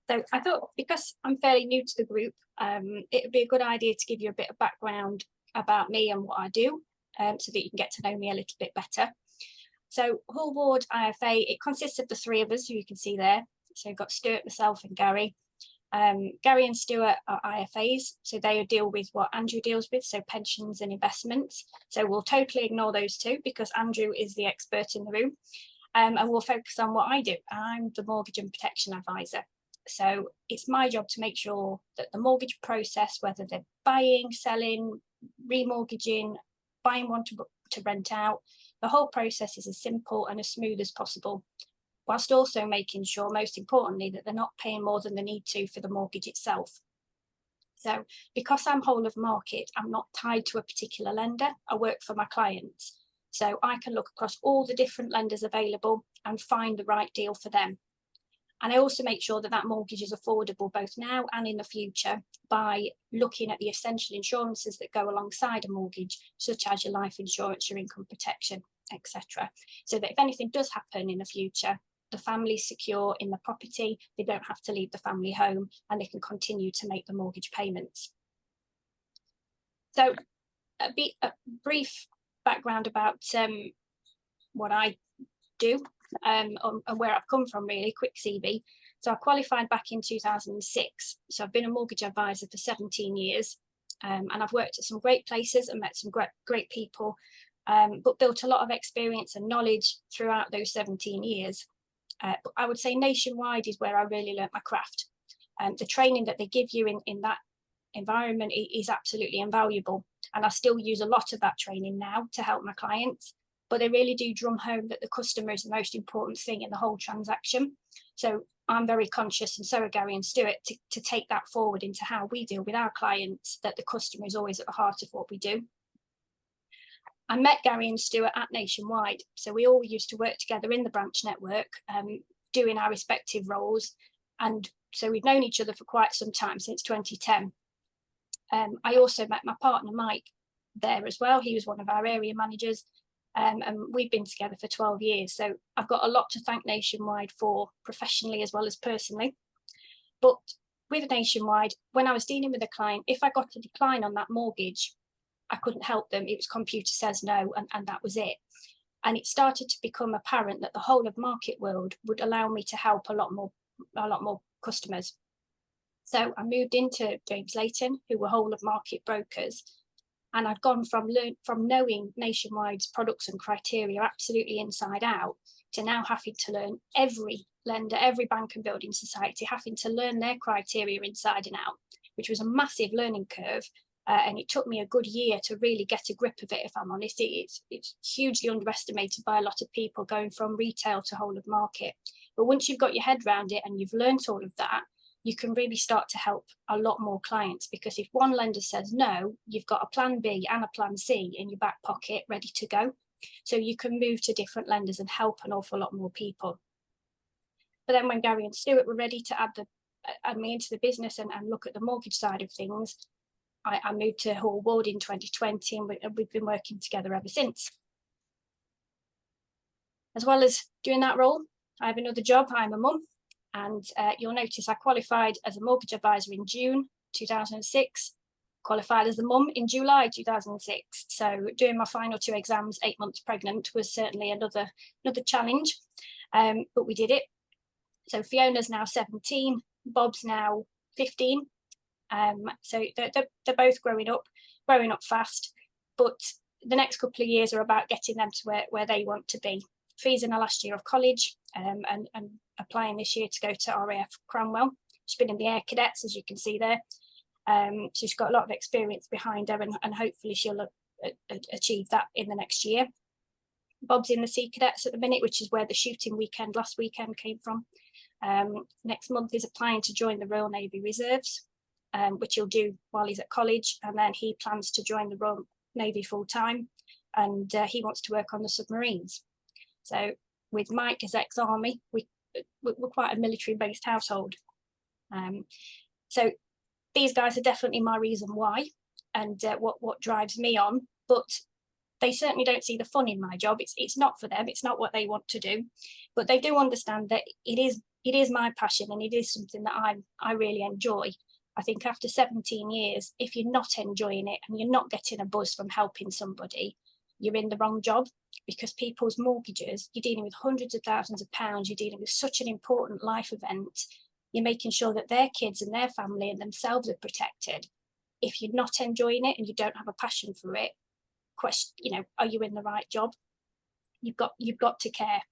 So I thought, because I'm fairly new to the group, it would be a good idea to give you a bit of background about me and what I do, so that you can get to know me a little bit better. So Hall Ward IFA, it consists of the three of us, who you can see there. So you've got Stuart, myself and Gary. Gary and Stuart are IFAs, so they deal with what Andrew deals with, so pensions and investments. So we'll totally ignore those two because Andrew is the expert in the room, and we'll focus on what I do. I'm the mortgage and protection advisor. So it's my job to make sure that the mortgage process, whether they're buying, selling, remortgaging, buying one to rent out, the whole process is as simple and as smooth as possible, whilst also making sure, most importantly, that they're not paying more than they need to for the mortgage itself. So because I'm whole of market, I'm not tied to a particular lender. I work for my clients. So I can look across all the different lenders available and find the right deal for them. And I also make sure that that mortgage is affordable both now and in the future by looking at the essential insurances that go alongside a mortgage, such as your life insurance, your income protection, etc. So that if anything does happen in the future, the family's secure in the property, they don't have to leave the family home, and they can continue to make the mortgage payments. So a brief background about what I do. And where I've come from, really quick CV. So I qualified back in 2006. So I've been a mortgage advisor for 17 years, and I've worked at some great places and met some great people, but built a lot of experience and knowledge throughout those 17 years. But I would say nationwide is where I really learnt my craft. The training that they give you in that environment is absolutely invaluable, and I still use a lot of that training now to help my clients. But they really do drum home that the customer is the most important thing in the whole transaction. So I'm very conscious, and so are Gary and Stuart, to take that forward into how we deal with our clients, that the customer is always at the heart of what we do. I met Gary and Stuart at Nationwide. So we all used to work together in the branch network, doing our respective roles. And so we've known each other for quite some time, since 2010. I also met my partner, Mike, there as well. He was one of our area managers. And we've been together for 12 years. So I've got a lot to thank Nationwide for, professionally as well as personally. But with Nationwide, when I was dealing with a client, if I got a decline on that mortgage, I couldn't help them. It was computer says no, and that was it. And it started to become apparent that the whole of market world would allow me to help a lot more customers. So I moved into James Layton, who were whole of market brokers. And I'd gone from knowing Nationwide's products and criteria absolutely inside out to now having to learn every lender, every bank and building society, having to learn their criteria inside and out, which was a massive learning curve. And it took me a good year to really get a grip of it, if I'm honest. It's hugely underestimated by a lot of people, going from retail to whole of market. But once you've got your head around it and you've learned all of that, you can really start to help a lot more clients, because if one lender says no, you've got a plan B and a plan C in your back pocket ready to go. So you can move to different lenders and help an awful lot more people. But then when Gary and Stuart were ready to add me into the business and look at the mortgage side of things, I moved to Hall Ward in 2020, and we've been working together ever since. As well as doing that role, I have another job. I'm a mum. And you'll notice I qualified as a mortgage advisor in June 2006, qualified as a mum in July 2006. So doing my final 2 exams 8 months pregnant was certainly another challenge, but we did it. So Fiona's now 17, Bob's now 15. So they're both growing up fast, but the next couple of years are about getting them to where they want to be. Fee's in her last year of college, and applying this year to go to RAF Cranwell. She's been in the Air Cadets, as you can see there. So she's got a lot of experience behind her, and hopefully she'll achieve that in the next year. Bob's in the Sea Cadets at the minute, which is where the shooting weekend last weekend came from. Next month he's applying to join the Royal Navy Reserves, which he'll do while he's at college, and then he plans to join the Royal Navy full time, and he wants to work on the submarines. So with Mike as ex-army, we're quite a military-based household. So these guys are definitely my reason why, and what drives me on. But they certainly don't see the fun in my job. It's not for them. It's not what they want to do. But they do understand that it it is my passion, and it is something that I really enjoy. I think after 17 years, if you're not enjoying it and you're not getting a buzz from helping somebody, you're in the wrong job, because people's mortgages, you're dealing with hundreds of thousands of pounds, you're dealing with such an important life event, you're making sure that their kids and their family and themselves are protected. If you're not enjoying it and you don't have a passion for it, question, are you in the right job? You've got to care.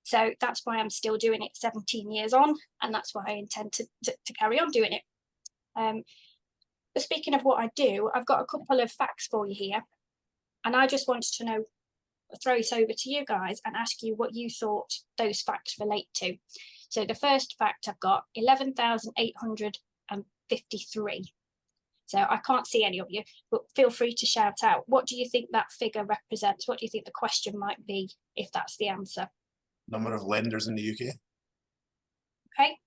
So that's why I'm still doing it 17 years on, and that's why I intend to carry on doing it. But speaking of what I do, I've got a couple of facts for you here, and I just wanted to know, throw this over to you guys and ask you what you thought those facts relate to. So the first fact I've got 11,853. So I can't see any of you, but feel free to shout out. What do you think that figure represents? What do you think the question might be if that's the answer? Number of lenders in the UK. Okay.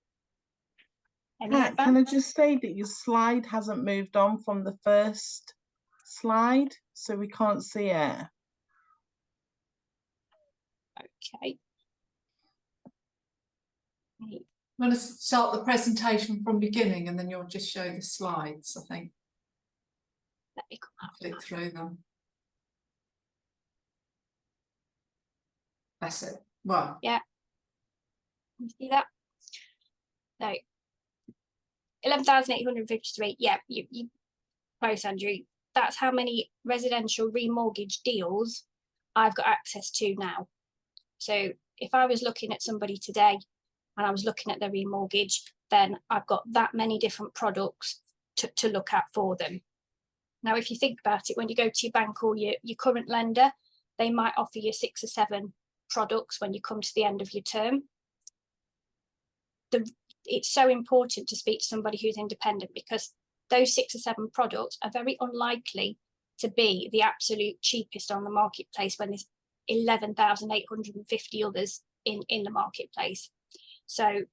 Can I just say that your slide hasn't moved on from the first slide, so we can't see it. Okay. I'm going to start the presentation from beginning, and then you'll just show the slides, I think. Let me come out. Click through them. That's it. Well, yeah. You see that? No. 11,853. Yeah, you close, Andrew. That's how many residential remortgage deals I've got access to now. So if I was looking at somebody today and I was looking at their remortgage, then I've got that many different products to look at for them. Now, if you think about it, when you go to your bank or your current lender, they might offer you 6 or 7 products when you come to the end of your term. It's so important to speak to somebody who's independent, because those 6 or 7 products are very unlikely to be the absolute cheapest on the marketplace when there's 11,850 others in the marketplace. So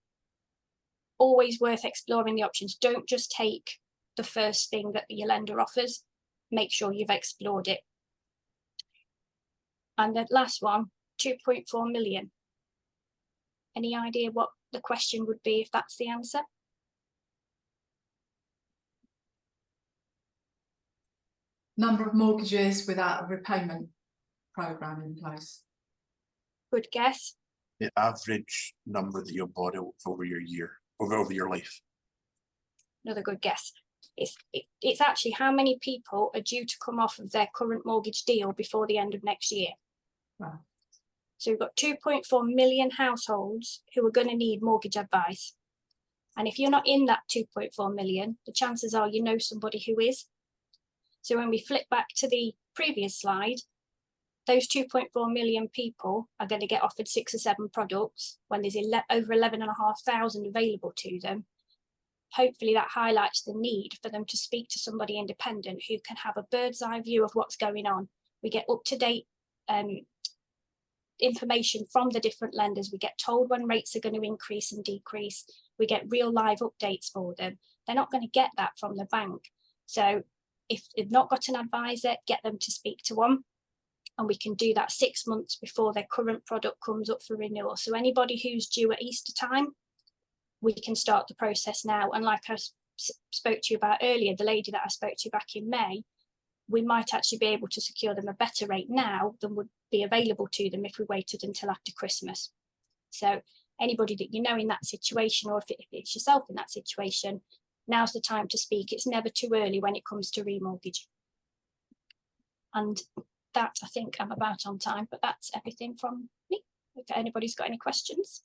always worth exploring the options. Don't just take the first thing that your lender offers. Make sure you've explored it. And the last one, 2.4 million. Any idea what the question would be if that's the answer? number of mortgages without a repayment programme in place. Good guess. The average number that you bought over your year, over your life. Another good guess. It's actually how many people are due to come off of their current mortgage deal before the end of next year. Wow. So we've got 2.4 million households who are going to need mortgage advice. And if you're not in that 2.4 million, the chances are you know somebody who is. So when we flip back to the previous slide, those 2.4 million people are going to get offered 6 or 7 products when there's over 11,500 available to them. Hopefully that highlights the need for them to speak to somebody independent who can have a bird's eye view of what's going on. We get up-to-date information from the different lenders. We get told when rates are going to increase and decrease. We get real live updates for them. They're not going to get that from the bank. So if they've not got an advisor, get them to speak to one. And we can do that 6 months before their current product comes up for renewal. So anybody who's due at Easter time, we can start the process now. And like I spoke to you about earlier, the lady that I spoke to back in May, we might actually be able to secure them a better rate now than would be available to them if we waited until after Christmas. So anybody that you know in that situation, or if it's yourself in that situation, now's the time to speak. It's never too early when it comes to remortgage. And that, I think I'm about on time, but that's everything from me. If anybody's got any questions.